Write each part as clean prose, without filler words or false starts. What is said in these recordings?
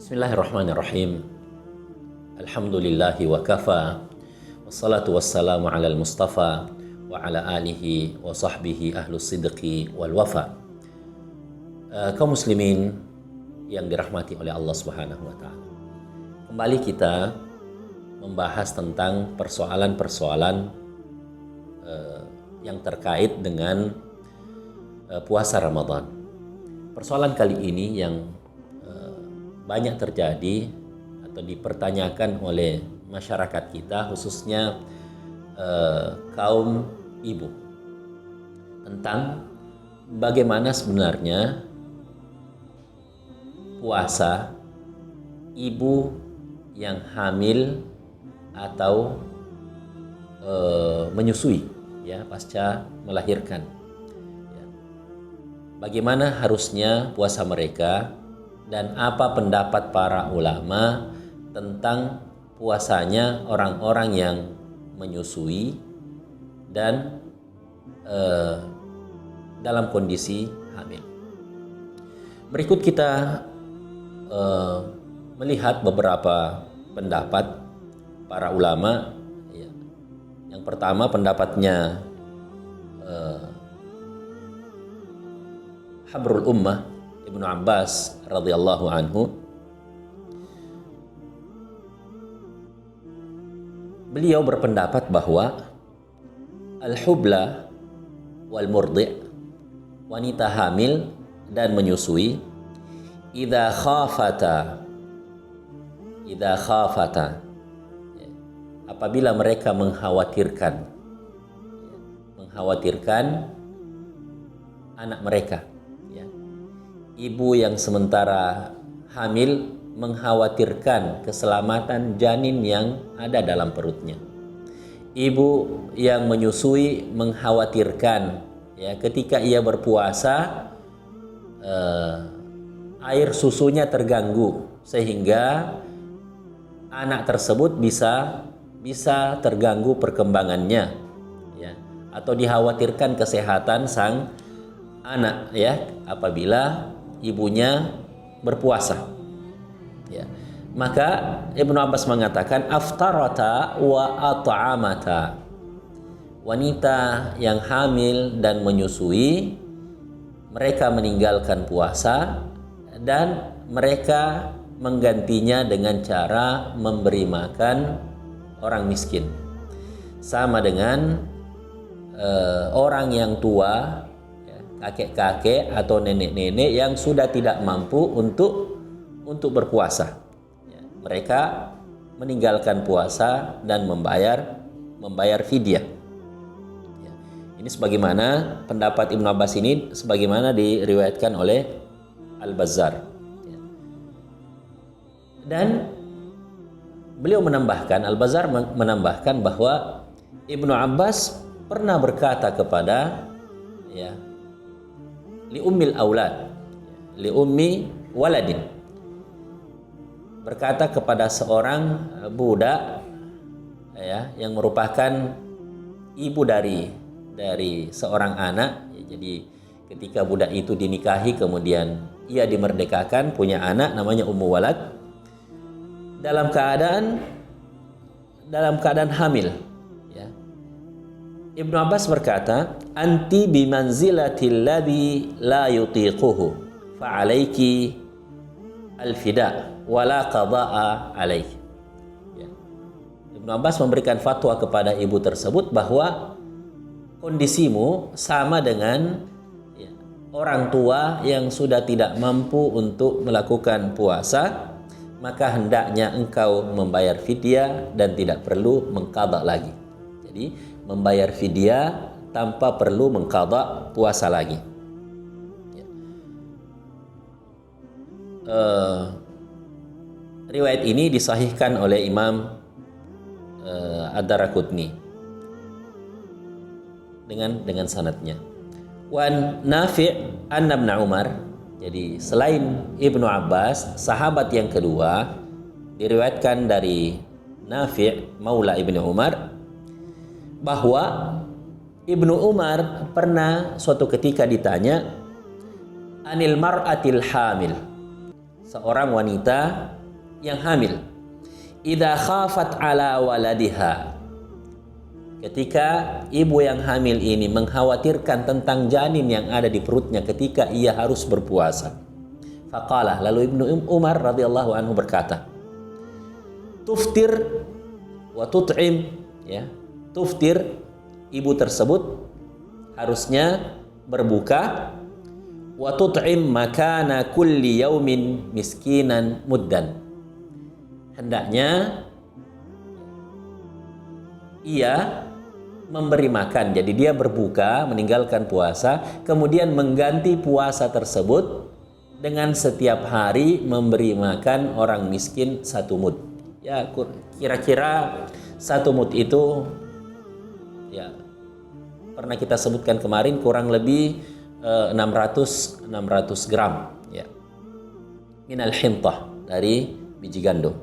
Bismillahirrahmanirrahim. Alhamdulillahi wa kafa. Wassalatu wassalamu ala al-mustafa wa ala alihi wa sahbihi ahlus sidqi wal wafa. Kaum muslimin yang dirahmati oleh Allah Subhanahu wa taala. Kembali kita membahas tentang persoalan-persoalan yang terkait dengan puasa Ramadan. Persoalan kali ini yang banyak terjadi atau dipertanyakan oleh masyarakat kita, khususnya kaum ibu, tentang bagaimana sebenarnya puasa ibu yang hamil atau menyusui, ya, pasca melahirkan. Ya. Bagaimana harusnya puasa mereka dan apa pendapat para ulama tentang puasanya orang-orang yang menyusui dan dalam kondisi hamil. Berikut kita melihat beberapa pendapat para ulama. Ya. Yang pertama pendapatnya Habrul Ummah Ibnu Abbas radhiyallahu anhu. Beliau berpendapat bahwa al-hubla wal murdi', wanita hamil dan menyusui, idza khafata, apabila mereka mengkhawatirkan anak mereka, ya. Ibu yang sementara hamil mengkhawatirkan keselamatan janin yang ada dalam perutnya. Ibu yang menyusui mengkhawatirkan, ya, ketika ia berpuasa air susunya terganggu sehingga anak tersebut bisa terganggu perkembangannya, ya, atau dikhawatirkan kesehatan sang anak, ya, apabila ibunya berpuasa, ya. Maka Ibnu Abbas mengatakan aftarata wa at'amata, wanita yang hamil dan menyusui mereka meninggalkan puasa dan mereka menggantinya dengan cara memberi makan orang miskin, sama dengan orang yang tua, kakek-kakek atau nenek-nenek yang sudah tidak mampu untuk berpuasa. Ya, mereka meninggalkan puasa dan membayar fidyah. Ya, ini sebagaimana pendapat Ibnu Abbas ini sebagaimana diriwayatkan oleh Al-Bazzar. Ya. Dan beliau menambahkan, Al-Bazzar menambahkan bahwa Ibnu Abbas pernah berkata kepada, ya, li ummil aulad, li ummi waladin, berkata kepada seorang budak, ya, yang merupakan ibu dari seorang anak. Ya, jadi ketika budak itu dinikahi kemudian ia dimerdekakan, punya anak namanya ummu walad, dalam keadaan hamil, ya. Ibnu Abbas berkata, anti bimanzilatil ladzi la yutiquhu fa alayki al-fida wala qada'a alayhi. Ya. Ibnu Abbas memberikan fatwa kepada ibu tersebut bahwa kondisimu sama dengan, ya, orang tua yang sudah tidak mampu untuk melakukan puasa, maka hendaknya engkau membayar fidyah dan tidak perlu mengqadha lagi. Jadi membayar fidyah tanpa perlu mengqadha puasa lagi. Ya. Riwayat ini disahihkan oleh Imam Ad-Daraqutni dengan sanadnya. Wan Nafi' anna Ibnu Umar, jadi selain Ibnu Abbas, sahabat yang kedua diriwayatkan dari Nafi' maula Ibnu Umar bahwa Ibnu Umar pernah suatu ketika ditanya anil mar'atil hamil, seorang wanita yang hamil. Idza khafat ala waladiha, ketika ibu yang hamil ini mengkhawatirkan tentang janin yang ada di perutnya ketika ia harus berpuasa. Faqala, lalu Ibnu Umar radhiyallahu anhu berkata, tuftir wa tut'im, ya. Tuftir, ibu tersebut harusnya berbuka, wa tut'im makana kulli yaumin miskinan muddan. Hendaknya ia memberi makan, jadi dia berbuka, meninggalkan puasa, kemudian mengganti puasa tersebut dengan setiap hari memberi makan orang miskin 1 mud. Ya, kira-kira 1 mud itu, ya, pernah kita sebutkan kemarin, kurang lebih 600 gram, ya, minal hintah, dari biji gandum.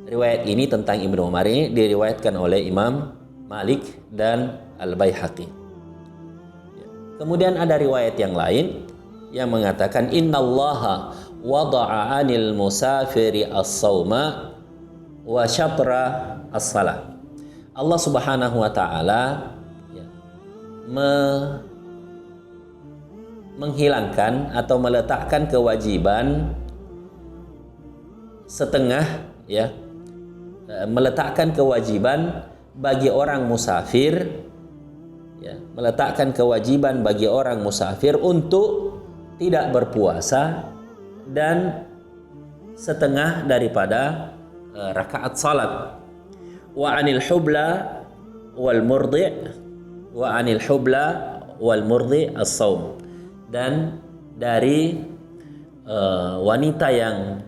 Riwayat ini tentang Ibnu Umar ini diriwayatkan oleh Imam Malik dan Al-Baihaqi. Kemudian ada riwayat yang lain yang mengatakan innallaha wada'a 'anil musafiri as-sauma wa syatra as-salah. Allah Subhanahu wa taala, ya, menghilangkan atau meletakkan kewajiban setengah, ya, meletakkan kewajiban bagi orang musafir, ya, meletakkan kewajiban bagi orang musafir untuk tidak berpuasa dan setengah daripada rakaat salat. Wa anil hubla wal murdi' wa anil hubla wal murdi' as-saum, dan dari wanita yang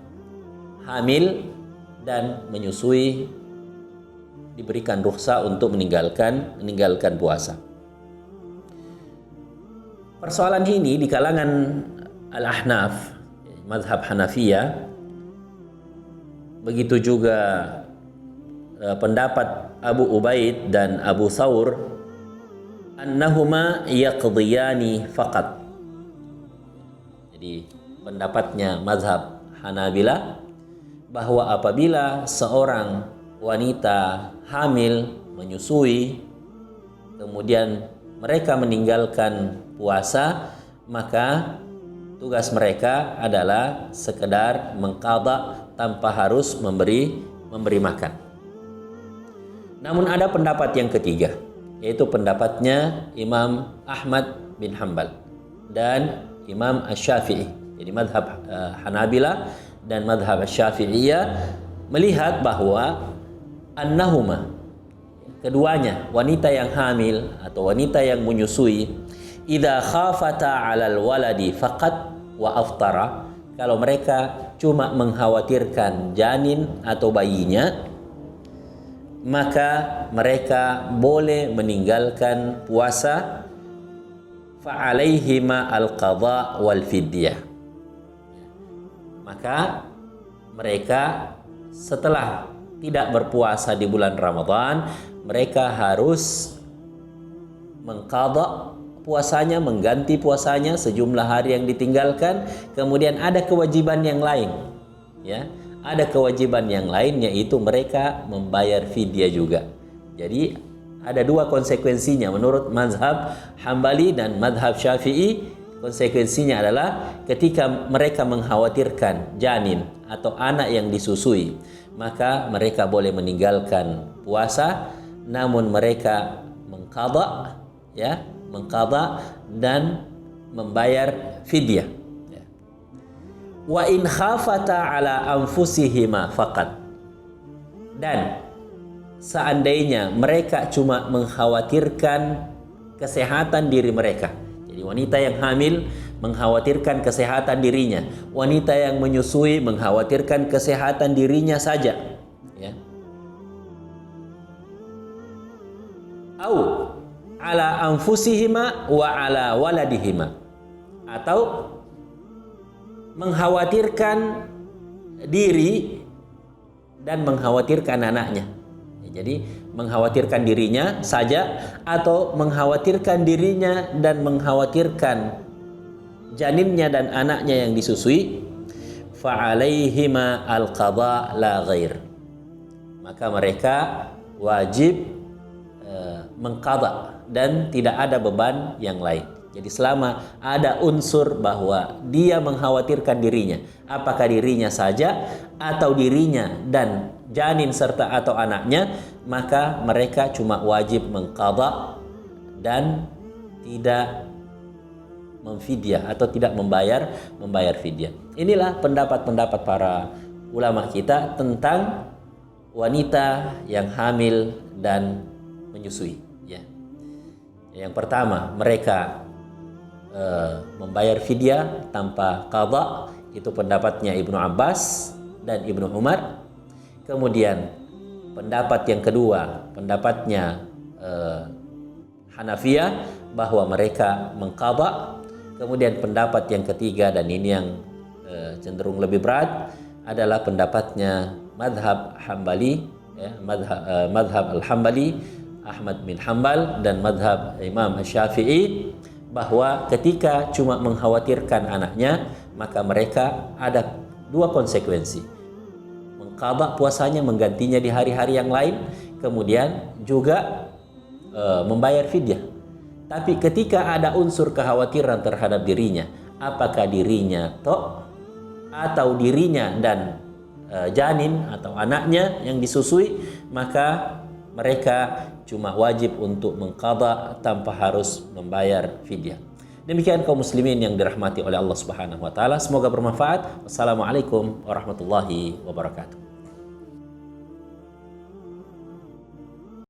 hamil dan menyusui diberikan rukhsah untuk meninggalkan puasa. Persoalan ini di kalangan Al-Ahnaf, mazhab Hanafiyah, begitu juga pendapat Abu Ubaid dan Abu Thawr, annahuma yaqdiyani faqat. Jadi pendapatnya mazhab Hanabilah bahwa apabila seorang wanita hamil menyusui kemudian mereka meninggalkan puasa, maka tugas mereka adalah sekedar mengqadha tanpa harus memberi makan. Namun ada pendapat yang ketiga, yaitu pendapatnya Imam Ahmad bin Hanbal dan Imam Asy-Syafi'i. Jadi mazhab Hanabilah dan madhab Syafi'iyah melihat bahwa annahuma, keduanya, wanita yang hamil atau wanita yang menyusui, idza khafata 'alal waladi faqat wa aftara, kalau mereka cuma mengkhawatirkan janin atau bayinya, maka mereka boleh meninggalkan puasa, fa 'alaihima al-qadha wal fidyah. Maka mereka setelah tidak berpuasa di bulan Ramadan, mereka harus mengqadha puasanya, mengganti puasanya sejumlah hari yang ditinggalkan. Kemudian ada kewajiban yang lain, ya, ada kewajiban yang lain, yaitu mereka membayar fidyah juga. Jadi ada 2 konsekuensinya menurut mazhab Hambali dan mazhab Syafi'i. Konsekuensinya adalah ketika mereka mengkhawatirkan janin atau anak yang disusui, maka mereka boleh meninggalkan puasa, namun mereka mengqadha, ya, mengqadha dan membayar fidyah. Wa in khafata ala anfusihima faqat, dan seandainya mereka cuma mengkhawatirkan kesehatan diri mereka. Jadi wanita yang hamil mengkhawatirkan kesehatan dirinya, wanita yang menyusui mengkhawatirkan kesehatan dirinya saja, ya. Au ala anfusihima wa ala waladihima, atau mengkhawatirkan diri dan mengkhawatirkan anaknya. Jadi mengkhawatirkan dirinya saja atau mengkhawatirkan dirinya dan mengkhawatirkan janinnya dan anaknya yang disusui. fa'alaihima al-qadha la ghair. Maka mereka wajib mengqadha dan tidak ada beban yang lain. Jadi selama ada unsur bahwa dia mengkhawatirkan dirinya, apakah dirinya saja atau dirinya dan janin serta atau anaknya, maka mereka cuma wajib mengqadha dan tidak memfidyah atau tidak membayar fidyah. Inilah pendapat-pendapat para ulama kita tentang wanita yang hamil dan menyusui. Ya. Yang pertama, mereka membayar fidyah tanpa qadha, itu pendapatnya Ibnu Abbas dan Ibnu Umar. Kemudian pendapat yang kedua, pendapatnya Hanafiyah, bahwa mereka mengqadha. Kemudian pendapat yang ketiga, dan ini yang cenderung lebih berat, adalah pendapatnya madhab Hambali, ya, madhab Al-Hambali, Ahmad bin Hambal, dan madhab Imam Syafi'i, bahwa ketika cuma mengkhawatirkan anaknya, maka mereka ada dua konsekuensi: mengqadha puasanya, menggantinya di hari-hari yang lain, kemudian juga membayar fidyah. Tapi ketika ada unsur kekhawatiran terhadap dirinya, apakah dirinya atau dirinya dan janin atau anaknya yang disusui, maka mereka cuma wajib untuk mengqadha tanpa harus membayar fidyah. Demikian kaum muslimin yang dirahmati oleh Allah Subhanahu wa taala, semoga bermanfaat. Wassalamualaikum warahmatullahi wabarakatuh.